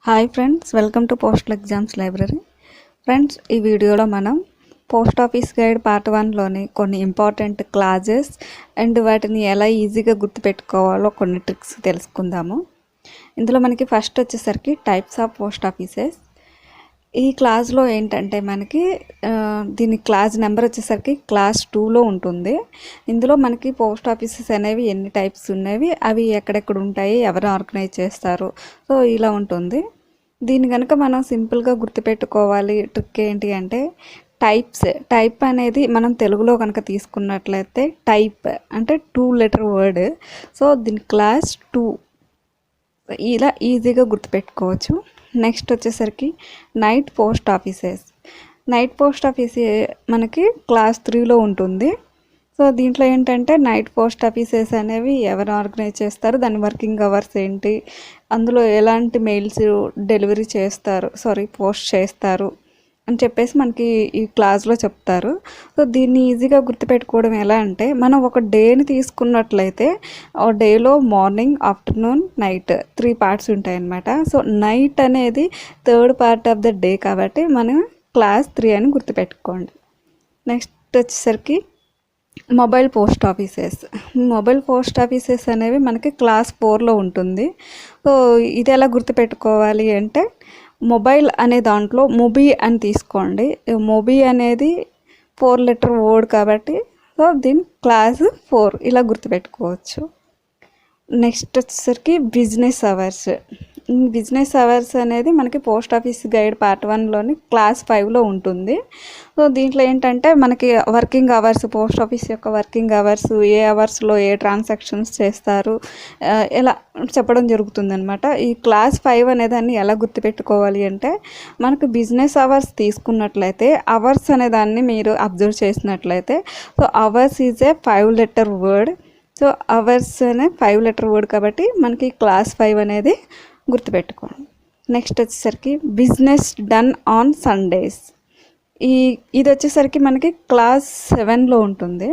Hi friends, welcome to postal exams library. Friends, ఈ వీడియోలో మనం పోస్ట్ ఆఫీస్ గైడ్ పార్ట్ 1లోని కొన్ని ఇంపార్టెంట్ క్లాజెస్ అండ్ వాటిని ఎలా ఈజీగా గుర్తుపెట్టుకోవాలో కొన్ని ట్రిక్స్ తెలుసుకుందాము. ఇందులో మనకి ఫస్ట్ వచ్చేసరికి టైప్స్ ఆఫ్ పోస్ట్ ఆఫీసెస్. ఈ క్లాస్లో ఏంటంటే మనకి దీని క్లాస్ నెంబర్ వచ్చేసరికి క్లాస్ 2లో ఉంటుంది. ఇందులో మనకి పోస్ట్ ఆఫీసెస్ అనేవి ఎన్ని టైప్స్ ఉన్నవి, అవి ఎక్కడెక్కడ ఉంటాయి, ఎవరు ఆర్గనైజ్ చేస్తారు, సో ఇలా ఉంటుంది. దీన్ని కనుక మనం సింపుల్గా గుర్తుపెట్టుకోవాలి. ట్రిక్ ఏంటి అంటే టైప్ అనేది మనం తెలుగులో కనుక తీసుకున్నట్లయితే టైప్ అంటే 2 లెటర్ వర్డ్. సో దీని క్లాస్ 2 ఇలా ఈజీగా గుర్తుపెట్టుకోవచ్చు. నెక్స్ట్ వచ్చేసరికి నైట్ పోస్ట్ ఆఫీసెస్ మనకి క్లాస్ 3లో ఉంటుంది. సో దీంట్లో ఏంటంటే నైట్ పోస్ట్ ఆఫీసెస్ అనేవి ఎవరు ఆర్గనైజ్ చేస్తారు, దాని వర్కింగ్ అవర్స్ ఏంటి, అందులో ఎలాంటి మెయిల్స్ డెలివరీ పోస్ట్ చేస్తారు అని చెప్పేసి మనకి ఈ క్లాస్లో చెప్తారు. సో దీన్ని ఈజీగా గుర్తుపెట్టుకోవడం ఎలా అంటే, మనం ఒక డేని తీసుకున్నట్లయితే ఆ డేలో మార్నింగ్, ఆఫ్టర్నూన్, నైట్ 3 పార్ట్స్ ఉంటాయన్నమాట. సో నైట్ అనేది 3rd part of the day కాబట్టి మనం క్లాస్ 3 అని గుర్తుపెట్టుకోండి. నెక్స్ట్ వచ్చేసరికి మొబైల్ పోస్ట్ ఆఫీసెస్ అనేవి మనకి క్లాస్ 4లో ఉంటుంది. సో ఇది ఎలా గుర్తుపెట్టుకోవాలి అంటే, మొబైల్ అనే దాంట్లో మొబీ అని తీసుకోండి. మొబీ అనేది 4 లెటర్ వర్డ్ కాబట్టి సో దీని క్లాస్ 4 ఇలా గుర్తుపెట్టుకోవచ్చు. నెక్స్ట్ వచ్చేసరికి బిజినెస్ అవర్స్ అనేది మనకి పోస్ట్ ఆఫీస్ గైడ్ పార్ట్ 1లోని క్లాస్ 5లో ఉంటుంది. సో దీంట్లో ఏంటంటే మనకి వర్కింగ్ అవర్స్, పోస్ట్ ఆఫీస్ యొక్క వర్కింగ్ అవర్స్, ఏ అవర్స్లో ఏ ట్రాన్సాక్షన్స్ చేస్తారు ఇలా చెప్పడం జరుగుతుంది అనమాట. ఈ క్లాస్ 5 అనేదాన్ని ఎలా గుర్తుపెట్టుకోవాలి అంటే, మనకు బిజినెస్ అవర్స్ తీసుకున్నట్లయితే అవర్స్ అనేదాన్ని మీరు అబ్జర్వ్ చేసినట్లయితే, so hours is a 5 letter word. So hours అనే 5 లెటర్ వర్డ్ కాబట్టి మనకి క్లాస్ 5 అనేది గుర్తుపెట్టుకోండి. నెక్స్ట్ వచ్చేసరికి బిజినెస్ డన్ ఆన్ సండేస్. ఇది వచ్చేసరికి మనకి క్లాస్ 7లో ఉంటుంది.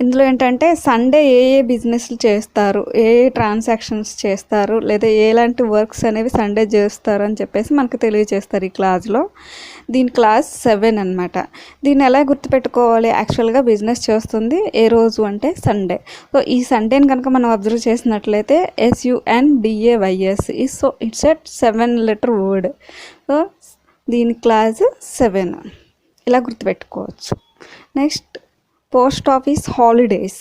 ఇందులో ఏంటంటే సండే ఏ బిజినెస్లు చేస్తారు, ఏ ట్రాన్సాక్షన్స్ చేస్తారు, లేదా ఎలాంటి వర్క్స్ అనేవి సండే చేస్తారు అని చెప్పేసి మనకు తెలియజేస్తారు ఈ క్లాస్లో. దీని క్లాస్ 7 అనమాట. దీన్ని ఎలా గుర్తుపెట్టుకోవాలి? యాక్చువల్గా బిజినెస్ చేస్తుంది ఏ రోజు అంటే సండే. సో ఈ సండేని కనుక మనం అబ్జర్వ్ చేసినట్లయితే SUNDAYS. So it's a 7 letter word. So దీని క్లాస్ 7 ఇలా గుర్తుపెట్టుకోవచ్చు. Next post office holidays.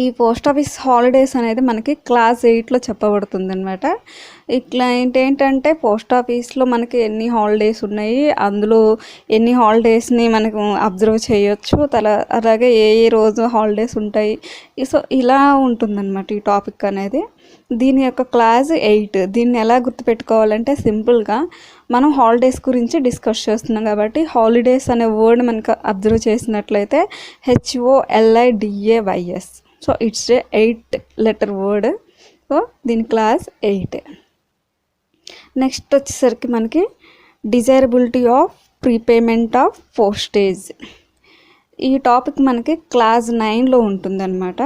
ఈ పోస్ట్ ఆఫీస్ హాలిడేస్ అనేది మనకి క్లాస్ 8లో చెప్పబడుతుంది అనమాట. ఇట్లా ఏంటంటే పోస్ట్ ఆఫీస్లో మనకి ఎన్ని హాలిడేస్ ఉన్నాయి, అందులో ఎన్ని హాలిడేస్ని మనకు అబ్జర్వ్ చేయొచ్చు, అలాగే ఏ రోజు హాలిడేస్ ఉంటాయి. సో ఇలా ఉంటుందన్నమాట ఈ టాపిక్ అనేది. దీని యొక్క క్లాస్ 8. దీన్ని ఎలా గుర్తుపెట్టుకోవాలంటే, సింపుల్గా మనం హాలిడేస్ గురించి డిస్కస్ చేస్తున్నాం కాబట్టి హాలిడేస్ అనే వర్డ్ మనకు అబ్జర్వ్ చేసినట్లయితే HOLIDAYS. So it's a 8 letter word. So దీని క్లాస్ 8. నెక్స్ట్ వచ్చేసరికి మనకి డిజైరబిలిటీ ఆఫ్ ప్రీపేమెంట్ ఆఫ్ పోస్టేజ్. ఈ టాపిక్ మనకి క్లాస్ 9లో ఉంటుందన్నమాట.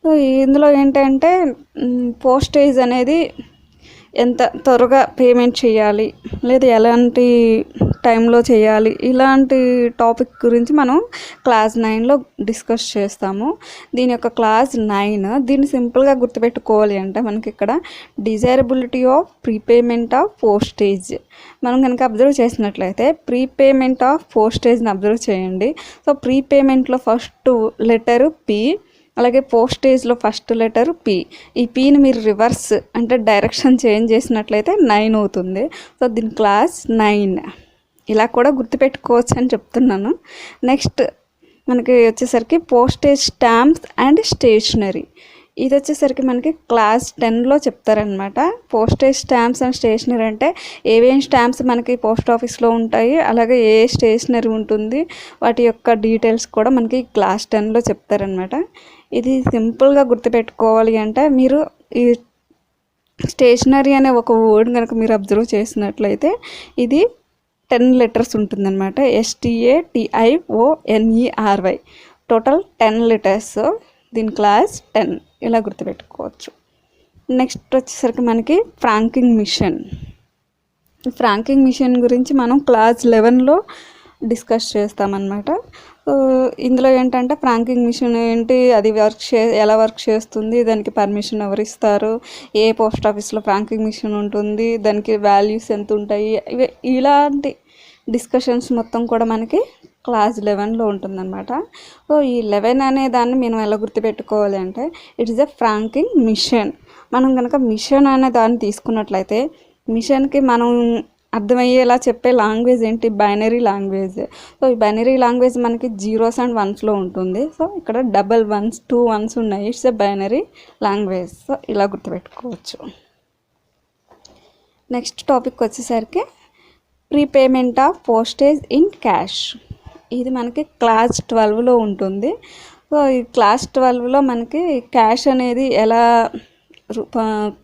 సో ఇందులో ఏంటంటే పోస్టేజ్ అనేది ఎంత త్వరగా పేమెంట్ చేయాలి, లేదా ఎలాంటి టైంలో చేయాలి, ఇలాంటి టాపిక్ గురించి మనం క్లాస్ 9లో డిస్కస్ చేస్తాము. దీని యొక్క క్లాస్ 9. దీన్ని సింపుల్గా గుర్తుపెట్టుకోవాలి అంటే, మనకి ఇక్కడ డిజైరబిలిటీ ఆఫ్ ప్రీపేమెంట్ ఆఫ్ పోస్టేజ్ మనం కనుక అబ్జర్వ్ చేసినట్లయితే, ప్రీపేమెంట్ ఆఫ్ పోస్టేజ్ని అబ్జర్వ్ చేయండి. సో ప్రీపేమెంట్లో ఫస్ట్ లెటరు P, అలాగే పోస్టేజ్లో ఫస్ట్ లెటర్ P. ఈ Pని మీరు రివర్స్ అంటే డైరెక్షన్ చేంజ్ చేసినట్లయితే 9 అవుతుంది. సో దీని క్లాస్ 9 ఇలా కూడా గుర్తుపెట్టుకోవచ్చు అని చెప్తున్నాను. నెక్స్ట్ మనకి వచ్చేసరికి పోస్టేజ్ స్టాంప్స్ అండ్ స్టేషనరీ. ఇది వచ్చేసరికి మనకి క్లాస్ 10లో చెప్తారనమాట. పోస్టేజ్ స్టాంప్స్ అండ్ స్టేషనరీ అంటే ఏవేం స్టాంప్స్ మనకి పోస్ట్ ఆఫీస్లో ఉంటాయి, అలాగే ఏ స్టేషనరీ ఉంటుంది, వాటి యొక్క డీటెయిల్స్ కూడా మనకి క్లాస్ 10లో చెప్తారనమాట. ఇది సింపుల్గా గుర్తుపెట్టుకోవాలి అంటే, మీరు ఈ స్టేషనరీ అనే ఒక వర్డ్ కనుక మీరు అబ్జర్వ్ చేసినట్లయితే ఇది 10 లెటర్స్ ఉంటుందన్నమాట. STATIONERY. Total 10 letters. దీని క్లాస్ 10 ఇలా గుర్తుపెట్టుకోవచ్చు. నెక్స్ట్ వచ్చేసరికి మనకి ఫ్రాంకింగ్ మిషన్. ఫ్రాంకింగ్ మిషన్ గురించి మనం క్లాస్ 11లో డిస్కస్ చేస్తామన్నమాట. ఇందులో ఏంటంటే ఫ్రాంకింగ్ మిషన్ ఏంటి, అది ఎలా వర్క్ చేస్తుంది, దానికి పర్మిషన్ ఎవరు ఇస్తారు, ఏ పోస్ట్ ఆఫీస్లో ఫ్రాంకింగ్ మిషన్ ఉంటుంది, దానికి వాల్యూస్ ఎంత ఉంటాయి, ఇలాంటి డిస్కషన్స్ మొత్తం కూడా మనకి క్లాస్ 11లో ఉంటుందన్నమాట. సో ఈ 11 అనే దాన్ని మనం ఎలా గుర్తుపెట్టుకోవాలి అంటే it is a franking machine. మనం కనుక మిషన్ అనే దాన్ని తీసుకున్నట్లయితే మిషన్కి మనం అర్థమయ్యేలా చెప్పే లాంగ్వేజ్ ఏంటి, బైనరీ లాంగ్వేజ్. సో ఈ బైనరీ లాంగ్వేజ్ మనకి 0s and 1sలో ఉంటుంది. సో ఇక్కడ డబల్ 1s 2 1s ఉన్నాయి. It's a binary language. So ఇలా గుర్తుపెట్టుకోవచ్చు. నెక్స్ట్ టాపిక్ వచ్చేసరికి prepayment of postage in cash. ఇది మనకి క్లాస్ 12లో ఉంటుంది. సో ఈ క్లాస్ 12లో మనకి క్యాష్ అనేది ఎలా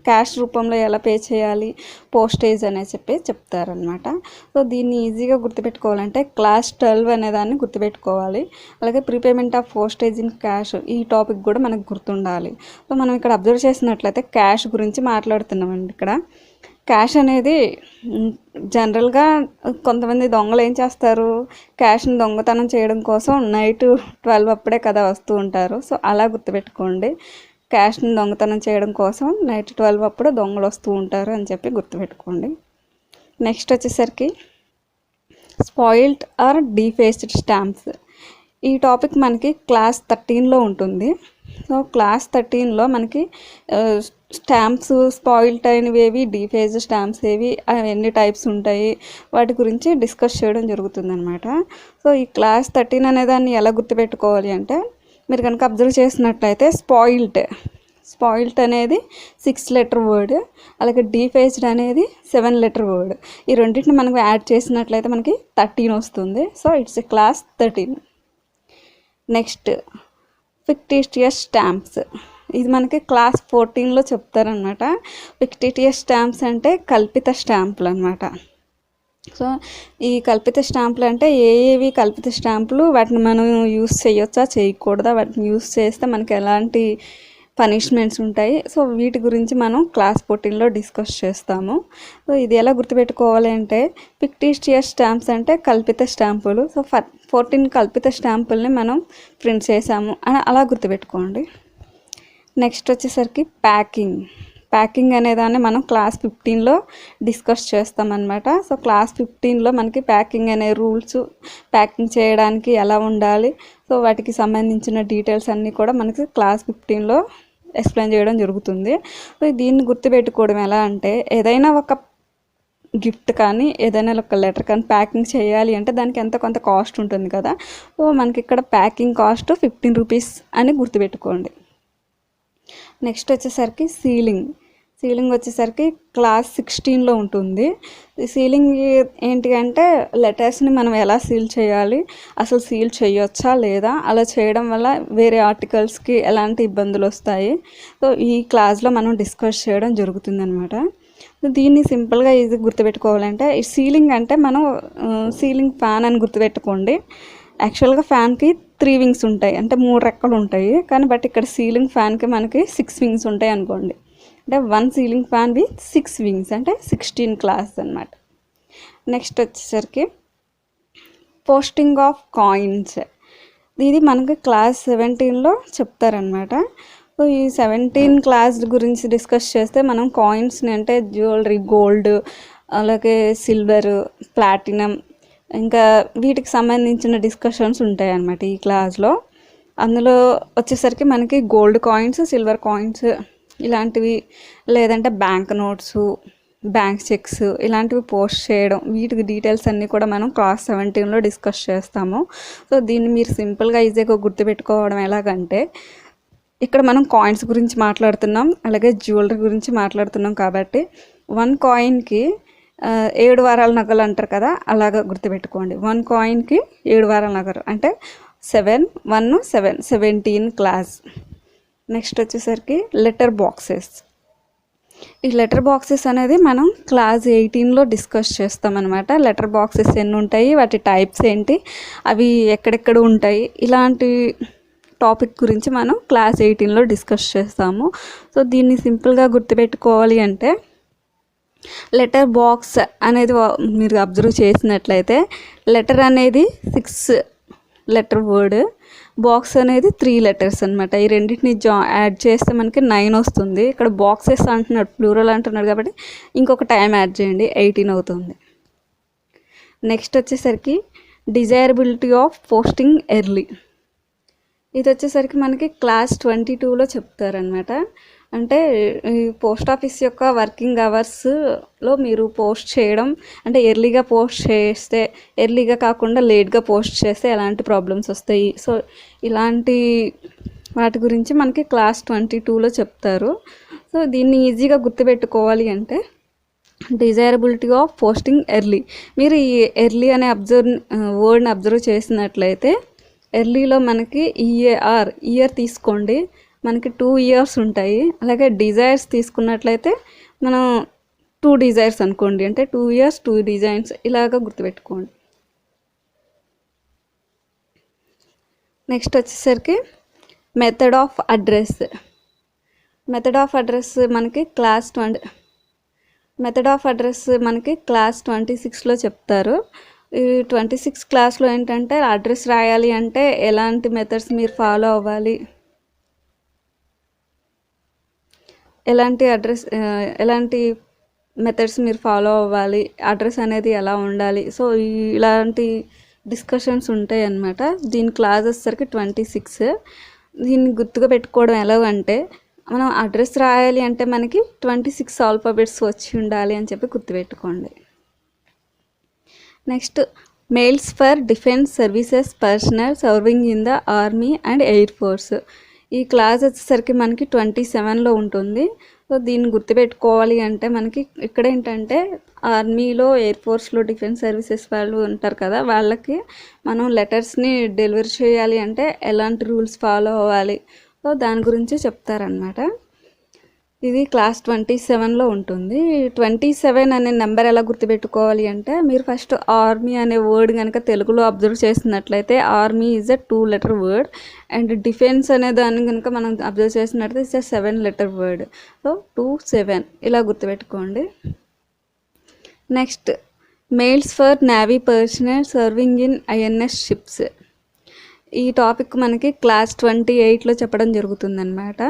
క్యాష్ రూపంలో ఎలా పే చేయాలి, పోస్టేజ్ అనే చెప్తారనమాట. సో దీన్ని ఈజీగా గుర్తుపెట్టుకోవాలంటే క్లాస్ 12 అనే దాన్ని గుర్తుపెట్టుకోవాలి. అలాగే prepayment of postage in cash, ఈ టాపిక్ కూడా మనకు గుర్తుండాలి. సో మనం ఇక్కడ అబ్జర్వ్ చేసినట్లయితే క్యాష్ గురించి మాట్లాడుతున్నామండి. ఇక్కడ క్యాష్ అనేది జనరల్గా కొంతమంది దొంగలు ఏం చేస్తారు, క్యాష్ని దొంగతనం చేయడం కోసం నైట్ 12 అప్పుడే కదా వస్తూ ఉంటారు. సో అలా గుర్తుపెట్టుకోండి, క్యాష్ని దొంగతనం చేయడం కోసం నైట్ 12 అప్పుడు దొంగలు వస్తూ ఉంటారు అని చెప్పి గుర్తుపెట్టుకోండి. నెక్స్ట్ వచ్చేసరికి స్పాయిల్డ్ ఆర్ డీఫేస్డ్ స్టాంప్స్. ఈ టాపిక్ మనకి క్లాస్ 13లో ఉంటుంది. సో క్లాస్ 13లో మనకి స్టాంప్స్ స్పాయిల్డ్ అయినవి ఏవి, డీఫేస్డ్ స్టాంప్స్ ఏవి, ఎన్ని టైప్స్ ఉంటాయి, వాటి గురించి డిస్కస్ చేయడం జరుగుతుందన్నమాట. సో ఈ క్లాస్ 13 అనే దాన్ని ఎలా గుర్తుపెట్టుకోవాలి అంటే మీరు కనుక అబ్జర్వ్ చేసినట్లయితే స్పాయిల్డ్ అనేది 6 letter వర్డ్, అలాగే డీఫేస్డ్ అనేది 7 letter వర్డ్. ఈ రెండింటిని మనకు యాడ్ చేసినట్లయితే మనకి 13 వస్తుంది. So it's a class 13. Next fictitious stamps. ఇది మనకి క్లాస్ 14లో చెప్తారనమాట. ఫిక్టిషియస్ స్టాంప్స్ అంటే కల్పిత స్టాంపులు అనమాట. సో ఈ కల్పిత స్టాంపులు అంటే ఏవి కల్పిత స్టాంపులు, వాటిని మనం యూస్ చేయొచ్చా చేయకూడదా, వాటిని యూస్ చేస్తే మనకి ఎలాంటి పనిష్మెంట్స్ ఉంటాయి, సో వీటి గురించి మనం క్లాస్ 14లో డిస్కస్ చేస్తాము. సో ఇది ఎలా గుర్తుపెట్టుకోవాలి అంటే ఫిక్టిషియస్ స్టాంప్స్ అంటే కల్పిత స్టాంపులు. సో 14 కల్పిత స్టాంపుల్ని మనం ప్రింట్ చేసాము అని అలా గుర్తుపెట్టుకోండి. నెక్స్ట్ వచ్చేసరికి ప్యాకింగ్ అనేదాన్ని మనం క్లాస్ 15లో డిస్కస్ చేస్తామన్నమాట. సో క్లాస్ 15లో మనకి ప్యాకింగ్ అనే రూల్స్, ప్యాకింగ్ చేయడానికి ఎలా ఉండాలి, సో వాటికి సంబంధించిన డీటెయిల్స్ అన్నీ కూడా మనకి క్లాస్ 15లో ఎక్స్ప్లెయిన్ చేయడం జరుగుతుంది. సో దీన్ని గుర్తుపెట్టుకోవడం ఎలా అంటే ఏదైనా ఒక గిఫ్ట్ కానీ ఏదైనా ఒక లెటర్ కానీ ప్యాకింగ్ చేయాలి అంటే దానికి కొంత కాస్ట్ ఉంటుంది కదా. సో మనకి ఇక్కడ ప్యాకింగ్ కాస్ట్ 15 రూపీస్ అని గుర్తుపెట్టుకోండి. నెక్స్ట్ వచ్చేసరికి సీలింగ్ వచ్చేసరికి క్లాస్ 16లో ఉంటుంది. సీలింగ్ ఏంటి అంటే లెటర్స్ని మనం ఎలా సీల్ చేయాలి, అసలు సీల్ చేయొచ్చా లేదా, అలా చేయడం వల్ల వేరే ఆర్టికల్స్కి ఎలాంటి ఇబ్బందులు వస్తాయి, సో ఈ క్లాస్లో మనం డిస్కస్ చేయడం జరుగుతుంది అనమాట. దీన్ని సింపుల్గా ఈజీ గుర్తుపెట్టుకోవాలంటే ఈ సీలింగ్ అంటే మనం సీలింగ్ ఫ్యాన్ అని గుర్తుపెట్టుకోండి. యాక్చువల్గా ఫ్యాన్కి 3 wings ఉంటాయి, అంటే 3 రెక్కలు ఉంటాయి. కానీ బట్ ఇక్కడ సీలింగ్ ఫ్యాన్కి మనకి 6 wings ఉంటాయి అనుకోండి. అంటే 1 సీలింగ్ ఫ్యాన్ విత్ 6 wings అంటే 16 క్లాస్ అనమాట. నెక్స్ట్ వచ్చేసరికి పోస్టింగ్ ఆఫ్ కాయిన్స్. ఇది మనకి క్లాస్ 17లో చెప్తారనమాట. సో ఈ 17 క్లాస్ గురించి డిస్కస్ చేస్తే మనం కాయిన్స్ని అంటే జ్యువెలరీ, గోల్డ్, అలాగే సిల్వర్, ప్లాటినం, ఇంకా వీటికి సంబంధించిన డిస్కషన్స్ ఉంటాయి అన్నమాట ఈ క్లాస్లో. అందులో వచ్చేసరికి మనకి గోల్డ్ కాయిన్స్, సిల్వర్ కాయిన్స్ ఇలాంటివి, లేదంటే బ్యాంక్ నోట్స్, బ్యాంక్ చెక్స్ ఇలాంటివి పోస్ట్ చేయడం, వీటికి డీటెయిల్స్ అన్నీ కూడా మనం క్లాస్ 17లో డిస్కస్ చేస్తాము. సో దీన్ని మీరు సింపుల్గా ఈజీగా గుర్తుపెట్టుకోవడం ఎలాగంటే ఇక్కడ మనం కాయిన్స్ గురించి మాట్లాడుతున్నాం, అలాగే జ్యువెలరీ గురించి మాట్లాడుతున్నాం కాబట్టి 1 కాయిన్కి 7 వారాల నగలు అంటారు కదా, అలాగా గుర్తుపెట్టుకోండి. 1 కాయిన్కి 7 వారాల నగలు అంటే 7 1 7 17 క్లాస్. నెక్స్ట్ వచ్చేసరికి లెటర్ బాక్సెస్. ఈ లెటర్ బాక్సెస్ అనేది మనం క్లాస్ 18లో డిస్కస్ చేస్తామన్నమాట. లెటర్ బాక్సెస్ ఎన్ని ఉంటాయి, వాటి టైప్స్ ఏంటి, అవి ఎక్కడెక్కడ ఉంటాయి, ఇలాంటి టాపిక్ గురించి మనం క్లాస్ 18లో డిస్కస్ చేస్తాము. సో దీన్ని సింపుల్గా గుర్తుపెట్టుకోవాలి అంటే లెటర్ బాక్స్ అనేది మీరు అబ్జర్వ్ చేసినట్లయితే లెటర్ అనేది 6 లెటర్ వర్డ్, బాక్స్ అనేది 3 లెటర్స్ అనమాట. ఈ రెండింటిని యాడ్ చేస్తే మనకి 9 వస్తుంది. ఇక్కడ బాక్సెస్ అంటున్నాడు, ప్లూరల్ అంటున్నాడు కాబట్టి ఇంకొక టైం యాడ్ చేయండి, 18 అవుతుంది. నెక్స్ట్ వచ్చేసరికి డిజైరబిలిటీ ఆఫ్ పోస్టింగ్ ఎర్లీ. ఇది వచ్చేసరికి మనకి క్లాస్ 22లో చెప్తారనమాట. అంటే ఈ పోస్ట్ ఆఫీస్ యొక్క వర్కింగ్ అవర్స్లో మీరు పోస్ట్ చేయడం అంటే ఎర్లీగా పోస్ట్ చేస్తే, ఎర్లీగా కాకుండా లేట్గా పోస్ట్ చేస్తే ఎలాంటి ప్రాబ్లమ్స్ వస్తాయి. సో ఇలాంటి వాటి గురించి మనకి క్లాస్ 22లో చెప్తారు. సో దీన్ని ఈజీగా గుర్తుపెట్టుకోవాలి అంటే డిజైరబిలిటీ ఆఫ్ పోస్టింగ్ ఎర్లీ. మీరు ఈ ఎర్లీ అనే వర్డ్ని అబ్జర్వ్ చేసినట్లయితే ఎర్లీలో మనకి ఇయర్ తీసుకోండి, మనకి 2 ఇయర్స్ ఉంటాయి. అలాగే డిజైర్స్ తీసుకున్నట్లయితే మనం 2 డిజైర్స్ అనుకోండి, అంటే 2 ఇయర్స్ 2 డిజైన్స్ ఇలాగా గుర్తుపెట్టుకోండి. నెక్స్ట్ వచ్చేసరికి method of address. Method of address మనకి క్లాస్ 26లో చెప్తారు. ఈ 26 క్లాస్లో ఏంటంటే అడ్రస్ రాయాలి అంటే ఎలాంటి మెథడ్స్ మీరు ఫాలో అవ్వాలి, ఎలాంటి మెథడ్స్ మీరు ఫాలో అవ్వాలి, అడ్రస్ అనేది ఎలా ఉండాలి. సో ఇలాంటి డిస్కషన్స్ ఉంటాయి అన్నమాట. దీని క్లాస్ వచ్చేసరికి 26. దీన్ని గుర్తుగా పెట్టుకోవడం ఎలాగంటే మనం అడ్రస్ రాయాలి అంటే మనకి 26 ఆల్ఫాబెట్స్ వచ్చి ఉండాలి అని చెప్పి గుర్తుపెట్టుకోండి. Next mails for defence services personal serving in the army and air force. ఈ క్లాస్ వచ్చేసరికి మనకి 27లో ఉంటుంది. సో దీన్ని గుర్తుపెట్టుకోవాలి అంటే మనకి ఇక్కడ ఏంటంటే ఆర్మీలో, ఎయిర్ ఫోర్స్లో, డిఫెన్స్ సర్వీసెస్ వాళ్ళు ఉంటారు కదా, వాళ్ళకి మనం లెటర్స్ని డెలివరీ చేయాలి అంటే ఎలాంటి రూల్స్ ఫాలో అవ్వాలి, సో దాని గురించి చెప్తారనమాట. ఇది క్లాస్ 27లో ఉంటుంది. 27 అనే నెంబర్ ఎలా గుర్తుపెట్టుకోవాలి అంటే మీరు ఫస్ట్ ఆర్మీ అనే వర్డ్ కనుక తెలుగులో అబ్జర్వ్ చేసినట్లయితే army is a 2 letter word, and defence అనే దాన్ని కనుక మనం అబ్జర్వ్ చేసినట్లయితే it's a 7 letter word. So 2 7 ఇలా గుర్తుపెట్టుకోండి. Next mails for navy personal serving in INS ships. ఈ టాపిక్ మనకి క్లాస్ 28లో చెప్పడం జరుగుతుందన్నమాట.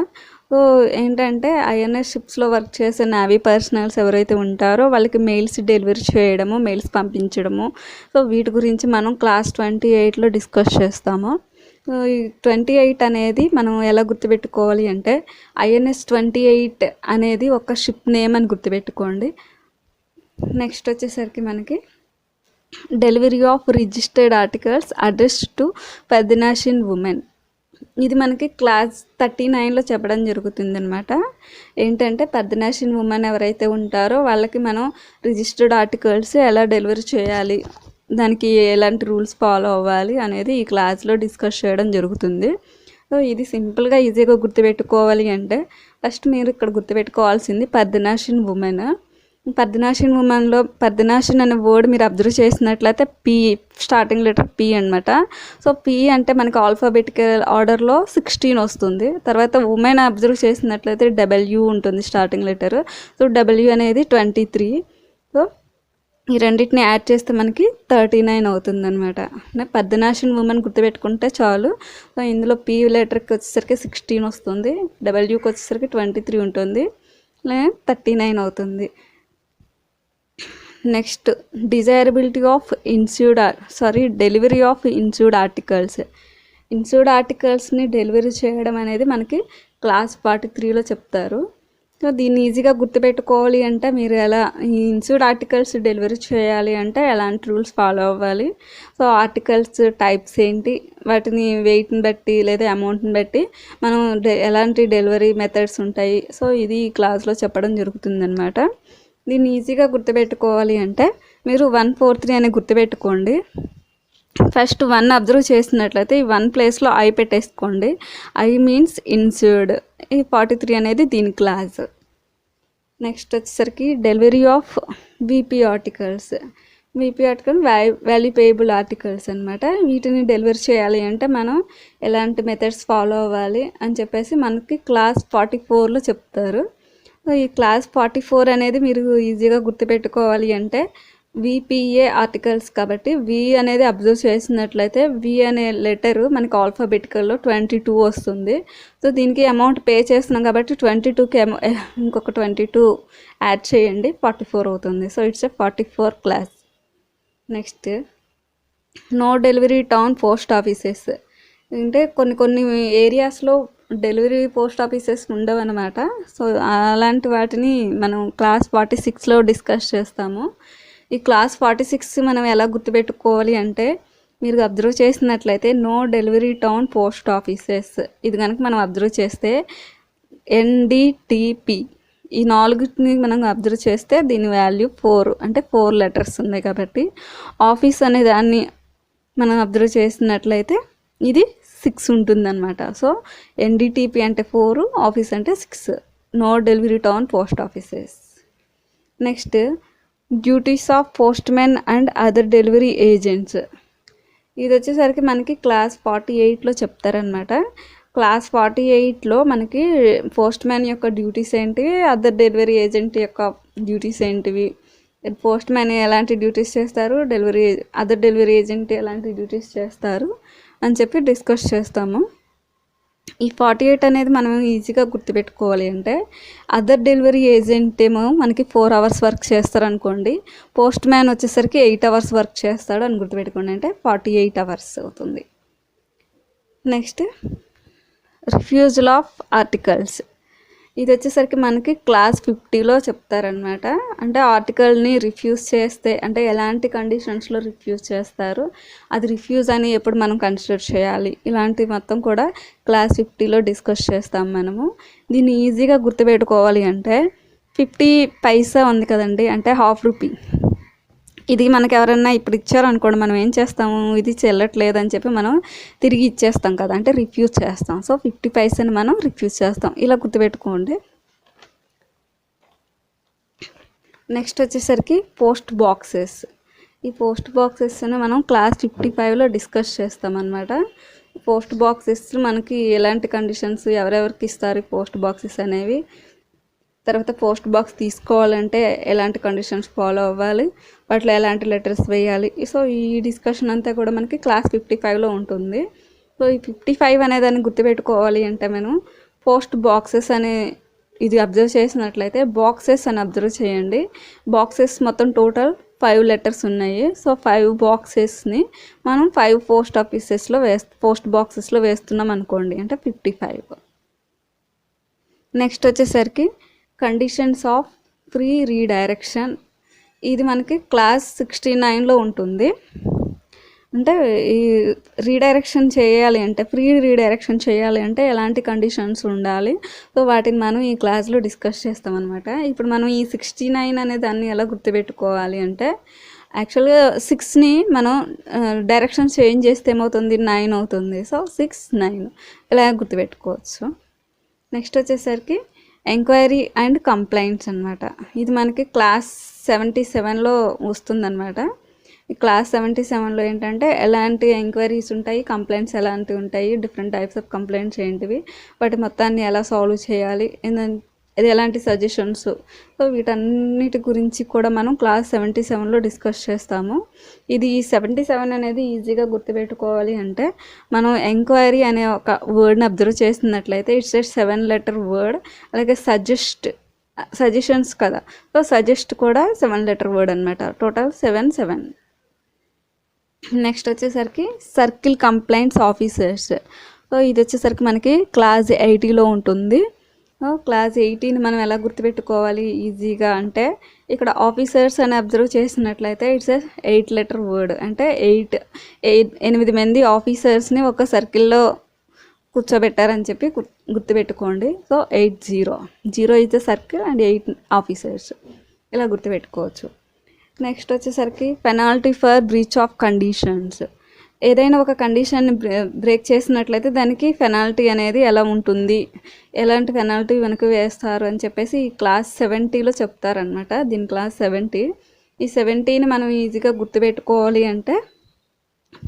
సో ఏంటంటే INS షిప్స్లో వర్క్ చేసే నేవీ పర్సనల్స్ ఎవరైతే ఉంటారో వాళ్ళకి మెయిల్స్ డెలివరీ చేయడము, మెయిల్స్ పంపించడము, సో వీటి గురించి మనం క్లాస్ 28లో డిస్కస్ చేస్తాము. సో ఈ 28 అనేది మనం ఎలా గుర్తుపెట్టుకోవాలి అంటే INS 28 అనేది ఒక షిప్ నేమ్ అని గుర్తుపెట్టుకోండి. నెక్స్ట్ వచ్చేసరికి మనకి delivery of registered articles addressed to pardanashin women. ఇది మనకి క్లాస్ 39లో చెప్పడం జరుగుతుంది అనమాట. ఏంటంటే ఫర్దినాషియన్ ఉమెన్ ఎవరైతే ఉంటారో వాళ్ళకి మనం రిజిస్టర్డ్ ఆర్టికల్స్ ఎలా డెలివరీ చేయాలి, దానికి ఎలాంటి రూల్స్ ఫాలో అవ్వాలి అనేది ఈ క్లాస్లో డిస్కస్ చేయడం జరుగుతుంది. సో ఇది సింపుల్గా ఈజీగా గుర్తుపెట్టుకోవాలి అంటే ఫస్ట్ మీరు ఇక్కడ గుర్తుపెట్టుకోవాల్సింది ఫర్దినాషియన్ ఉమెన్. ఫర్దినాషియన్ ఉమెన్లో ఫర్దినాషియన్ అనే వర్డ్ మీరు అబ్జర్వ్ చేసినట్లయితే పి, స్టార్టింగ్ లెటర్ పి అనమాట. సో పి అంటే మనకి ఆల్ఫాబెటికల్ ఆర్డర్లో 16 వస్తుంది. తర్వాత ఉమెన్ అబ్జర్వ్ చేసినట్లయితే W ఉంటుంది స్టార్టింగ్ లెటర్. సో W అనేది 23. సో ఈ రెండింటిని యాడ్ చేస్తే మనకి 39 అవుతుంది అనమాట. ఫర్దినాషియన్ ఉమెన్ గుర్తుపెట్టుకుంటే చాలు. సో ఇందులో పి లెటర్కి వచ్చేసరికి 16 వస్తుంది, Wకి వచ్చేసరికి 23 ఉంటుంది, 39 అవుతుంది. Next desirability of delivery of insured articles. Insured ఆర్టికల్స్ని డెలివరీ చేయడం అనేది మనకి క్లాస్ 43లో చెప్తారు. సో దీన్ని ఈజీగా గుర్తుపెట్టుకోవాలి అంటే మీరు ఎలా ఈ ఇన్సూర్డ్ ఆర్టికల్స్ డెలివరీ చేయాలి అంటే ఎలాంటి రూల్స్ ఫాలో అవ్వాలి, సో ఆర్టికల్స్ టైప్స్ ఏంటి, వాటిని వెయిట్ని బట్టి లేదా అమౌంట్ని బట్టి మనం ఎలాంటి డెలివరీ మెథడ్స్ ఉంటాయి, సో ఇది ఈ క్లాస్లో చెప్పడం జరుగుతుందన్నమాట. దీన్ని ఈజీగా గుర్తుపెట్టుకోవాలి అంటే మీరు 143 అని గుర్తుపెట్టుకోండి. ఫస్ట్ 1 అబ్జర్వ్ చేసినట్లయితే ఈ 1 ప్లేస్లో I పెట్టేసుకోండి. I means insured. ఈ 43 అనేది దీని క్లాస్. నెక్స్ట్ వచ్చేసరికి delivery of VP articles. VP article value payable articles అనమాట. వీటిని డెలివరీ చేయాలి అంటే మనం ఎలాంటి మెథడ్స్ ఫాలో అవ్వాలి అని చెప్పేసి మనకి క్లాస్ 44లో చెప్తారు. సో ఈ క్లాస్ 44 అనేది మీరు ఈజీగా గుర్తుపెట్టుకోవాలి అంటే విపిఏ ఆర్టికల్స్ కాబట్టి వి అనేది అబ్జర్వ్ చేసినట్లయితే వి అనే లెటరు మనకి ఆల్ఫాబెటికల్లో 22 వస్తుంది. సో దీనికి అమౌంట్ పే చేస్తున్నాం కాబట్టి 22కి ఇంకొక 22 యాడ్ చేయండి, 44 అవుతుంది. So it's a 44 class. Next no delivery town post offices. అంటే కొన్ని ఏరియాస్లో డెలివరీ పోస్ట్ ఆఫీసెస్ ఉండవన్నమాట. సో అలాంటి వాటిని మనం క్లాస్ 46లో డిస్కస్ చేస్తాము. ఈ క్లాస్ 46 మనం ఎలా గుర్తుపెట్టుకోవాలి అంటే మీరు అబ్జర్వ్ చేసినట్లయితే no delivery town post offices ఇది కనుక మనం అబ్జర్వ్ చేస్తే NDTP ఈ 4ని మనం అబ్జర్వ్ చేస్తే దీని వాల్యూ 4 అంటే 4 లెటర్స్ ఉన్నాయి కాబట్టి ఆఫీస్ అనే దాన్ని మనం అబ్జర్వ్ చేసినట్లయితే ఇది 6 ఉంటుందన్నమాట. సో NDTP అంటే 4, ఆఫీస్ అంటే 6. No delivery town post offices. Next duties of post men and other delivery agents. ఇది వచ్చేసరికి మనకి క్లాస్ 48లో చెప్తారనమాట. క్లాస్ 48లో మనకి పోస్ట్ మ్యాన్ యొక్క డ్యూటీస్ ఏంటివి, అదర్ డెలివరీ ఏజెంట్ యొక్క డ్యూటీస్ ఏంటివి, పోస్ట్ మ్యాన్ ఎలాంటి డ్యూటీస్ చేస్తారు, అదర్ డెలివరీ ఏజెంట్ ఎలాంటి డ్యూటీస్ చేస్తారు అని చెప్పి డిస్కస్ చేస్తాము. ఈ 48 అనేది మనం ఈజీగా గుర్తుపెట్టుకోవాలి అంటే అదర్ డెలివరీ ఏజెంట్ ఏమో మనకి 4 అవర్స్ వర్క్ చేస్తారనుకోండి, పోస్ట్ మ్యాన్ వచ్చేసరికి 8 అవర్స్ వర్క్ చేస్తాడు అని గుర్తుపెట్టుకోండి, అంటే 48 అవర్స్ అవుతుంది. Next refusal of articles. ఇది వచ్చేసరికి మనకి క్లాస్ 50లో చెప్తారనమాట. అంటే ఆర్టికల్ని రిఫ్యూజ్ చేస్తే అంటే ఎలాంటి కండిషన్స్లో రిఫ్యూజ్ చేస్తారు, అది రిఫ్యూజ్ అని ఎప్పుడు మనం కన్సిడర్ చేయాలి, ఇలాంటి మొత్తం కూడా క్లాస్ 50లో డిస్కస్ చేస్తాం మనము. దీన్ని ఈజీగా గుర్తుపెట్టుకోవాలి అంటే 50 పైసా ఉంది కదండి, అంటే ½ రూపీ. ఇది మనకి ఎవరైనా ఇప్పుడు ఇచ్చారనుకోండి, మనం ఏం చేస్తాము, ఇది చెల్లట్లేదు అని చెప్పి మనం తిరిగి ఇచ్చేస్తాం కదా, అంటే రిఫ్యూజ్ చేస్తాం. సో 50 పైసాని మనం రిఫ్యూజ్ చేస్తాం, ఇలా గుర్తుపెట్టుకోండి. నెక్స్ట్ వచ్చేసరికి పోస్ట్ బాక్సెస్. ఈ పోస్ట్ బాక్సెస్ని మనం క్లాస్ 55లో డిస్కస్ చేస్తాం అన్నమాట. పోస్ట్ బాక్సెస్ మనకి ఎలాంటి కండిషన్స్, ఎవరెవరికి ఇస్తారు పోస్ట్ బాక్సెస్ అనేవి, తర్వాత పోస్ట్ బాక్స్ తీసుకోవాలంటే ఎలాంటి కండిషన్స్ ఫాలో అవ్వాలి, వాటిలో ఎలాంటి లెటర్స్ వేయాలి. సో ఈ డిస్కషన్ అంతా కూడా మనకి క్లాస్ 55లో ఉంటుంది. సో ఈ 55 అనే దాన్ని గుర్తుపెట్టుకోవాలి అంటే మనం పోస్ట్ బాక్సెస్ అనే ఇది అబ్జర్వ్ చేసినట్లయితే బాక్సెస్ అని అబ్జర్వ్ చేయండి. బాక్సెస్ మొత్తం టోటల్ 5 లెటర్స్ ఉన్నాయి. సో 5 బాక్సెస్ని మనం 5 పోస్ట్ బాక్సెస్లో వేస్తున్నాం అనుకోండి, అంటే 55. నెక్స్ట్ వచ్చేసరికి కండిషన్స్ ఆఫ్ ఫ్రీ రీడైరెక్షన్. ఇది మనకి క్లాస్ 69లో ఉంటుంది. అంటే ఈ రీడైరెక్షన్ చేయాలి అంటే ఫ్రీ రీడైరెక్షన్ చేయాలి అంటే ఎలాంటి కండిషన్స్ ఉండాలి, సో వాటిని మనం ఈ క్లాస్లో డిస్కస్ చేస్తాం అనమాట. ఇప్పుడు మనం ఈ 69 అనే దాన్ని ఎలా గుర్తుపెట్టుకోవాలి అంటే యాక్చువల్గా 6ని మనం డైరెక్షన్ చేంజ్ చేస్తే ఏమవుతుంది, 9 అవుతుంది. సో 6, 9 ఇలా గుర్తుపెట్టుకోవచ్చు. నెక్స్ట్ వచ్చేసరికి ఎంక్వైరీ అండ్ కంప్లైంట్స్ అనమాట. ఇది మనకి క్లాస్ 77లో వస్తుందన్నమాట. ఈ క్లాస్ 77లో ఏంటంటే ఎలాంటి ఎంక్వైరీస్ ఉంటాయి, కంప్లైంట్స్ ఎలాంటివి ఉంటాయి, డిఫరెంట్ టైప్స్ ఆఫ్ కంప్లైంట్స్ ఏంటివి, వాటి మొత్తాన్ని ఎలా సాల్వ్ చేయాలి, ఇది ఎలాంటి సజెషన్స్, సో వీటన్నిటి గురించి కూడా మనం క్లాస్ 77లో డిస్కస్ చేస్తాము. ఇది 77 అనేది ఈజీగా గుర్తుపెట్టుకోవాలి అంటే మనం ఎంక్వైరీ అనే ఒక వర్డ్ని అబ్జర్వ్ చేసినట్లయితే ఇట్స్ ఎ 7 లెటర్ వర్డ్. అలాగే సజెషన్స్ కదా, సో సజెస్ట్ కూడా 7 లెటర్ వర్డ్ అనమాట. టోటల్ 7. నెక్స్ట్ వచ్చేసరికి సర్కిల్ కంప్లైంట్స్ ఆఫీసర్స్. సో ఇది వచ్చేసరికి మనకి క్లాస్ 80లో ఉంటుంది. క్లాస్ 80ని మనం ఎలా గుర్తుపెట్టుకోవాలి ఈజీగా అంటే ఇక్కడ ఆఫీసర్స్ అని అబ్జర్వ్ చేసినట్లయితే ఇట్స్ 8 లెటర్ వర్డ్. అంటే 8 మంది ఆఫీసర్స్ని ఒక సర్కిల్లో కూర్చోబెట్టారని చెప్పి గుర్తుపెట్టుకోండి. So 0 is the circle and 8 officers, ఇలా గుర్తుపెట్టుకోవచ్చు. నెక్స్ట్ వచ్చేసరికి penalty for breach of conditions. ఏదైనా ఒక కండిషన్ బ్రేక్ చేసినట్లయితే దానికి పెనాల్టీ అనేది ఎలా ఉంటుంది, ఎలాంటి పెనాల్టీ వెనక వేస్తారు అని చెప్పేసి ఈ క్లాస్ 70లో చెప్తారనమాట. దీని క్లాస్ 70. ఈ 70ని మనం ఈజీగా గుర్తుపెట్టుకోవాలి అంటే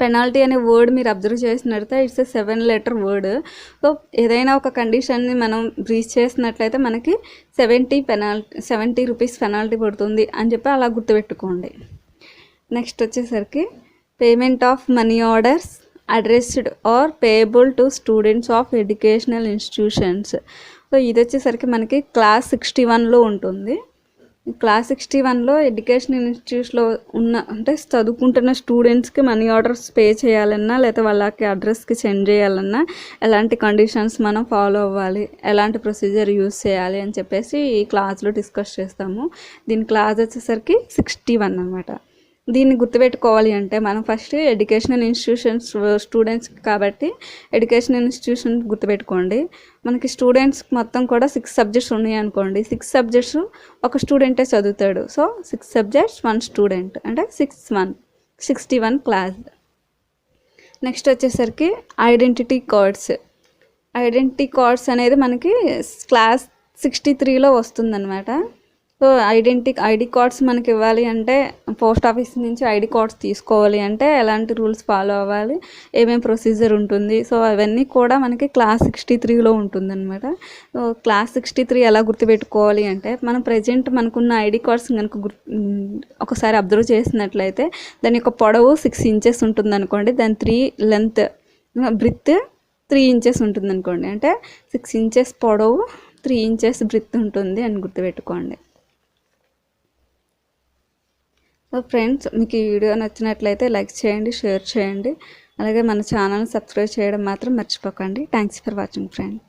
పెనాల్టీ అనే వర్డ్ మీరు అబ్జర్వ్ చేసినట్లయితే ఇట్స్ 7 లెటర్ వర్డ్. సో ఏదైనా ఒక కండిషన్ని మనం బ్రీచ్ చేసినట్లయితే మనకి 70 రూపీస్ పెనాల్టీ పడుతుంది అని చెప్పి అలా గుర్తుపెట్టుకోండి. నెక్స్ట్ వచ్చేసరికి payment of money orders addressed or payable to students of educational institutions. So ఇది వచ్చేసరికి మనకి క్లాస్ 61లో ఉంటుంది. క్లాస్ 61లో ఎడ్యుకేషనల్ ఇన్స్టిట్యూట్స్లో ఉన్న అంటే చదువుకుంటున్న స్టూడెంట్స్కి మనీ ఆర్డర్స్ పే చేయాలన్నా లేకపోతే వాళ్ళకి అడ్రస్కి సెండ్ చేయాలన్నా ఎలాంటి కండిషన్స్ మనం ఫాలో అవ్వాలి, ఎలాంటి ప్రొసీజర్ యూజ్ చేయాలి అని చెప్పేసి ఈ క్లాస్లో డిస్కస్ చేస్తాము. దీని క్లాస్ వచ్చేసరికి 61 అనమాట. దీన్ని గుర్తుపెట్టుకోవాలి అంటే మనం ఫస్ట్ ఎడ్యుకేషనల్ ఇన్స్టిట్యూషన్స్ స్టూడెంట్స్ కాబట్టి ఎడ్యుకేషనల్ ఇన్స్టిట్యూషన్ గుర్తుపెట్టుకోండి. మనకి స్టూడెంట్స్ మొత్తం కూడా 6 సబ్జెక్ట్స్ ఉన్నాయి అనుకోండి. 6 సబ్జెక్ట్స్ ఒక స్టూడెంటే చదువుతాడు. సో 6 సబ్జెక్ట్స్ 1 స్టూడెంట్ అంటే 61 క్లాస్. నెక్స్ట్ వచ్చేసరికి ఐడెంటిటీ కార్డ్స్ అనేది మనకి క్లాస్ 63లో వస్తుందన్నమాట. సో ఐడి కార్డ్స్ మనకి ఇవ్వాలి అంటే పోస్ట్ ఆఫీస్ నుంచి ఐడి కార్డ్స్ తీసుకోవాలి అంటే ఎలాంటి రూల్స్ ఫాలో అవ్వాలి, ఏమేమి ప్రొసీజర్ ఉంటుంది, సో అవన్నీ కూడా మనకి క్లాస్ 63లో ఉంటుందన్నమాట. సో క్లాస్ 63 ఎలా గుర్తుపెట్టుకోవాలి అంటే మనం ప్రజెంట్ మనకున్న ఐడి కార్డ్స్ కనుక ఒకసారి అబ్జర్వ్ చేసినట్లయితే దాని యొక్క పొడవు 6 ఇంచెస్ ఉంటుంది అనుకోండి. దాని 3 లెంత్ బ్రిత్ 3 ఇంచెస్ ఉంటుంది అనుకోండి. అంటే 6 ఇంచెస్ పొడవు 3 ఇంచెస్ బ్రిత్ ఉంటుంది అని గుర్తుపెట్టుకోండి. సో ఫ్రెండ్స్, మీకు ఈ వీడియో నచ్చినట్లయితే లైక్ చేయండి, షేర్ చేయండి, అలాగే మన ఛానల్ని సబ్స్క్రైబ్ చేయడం మాత్రం మర్చిపోకండి. Thanks for watching friends.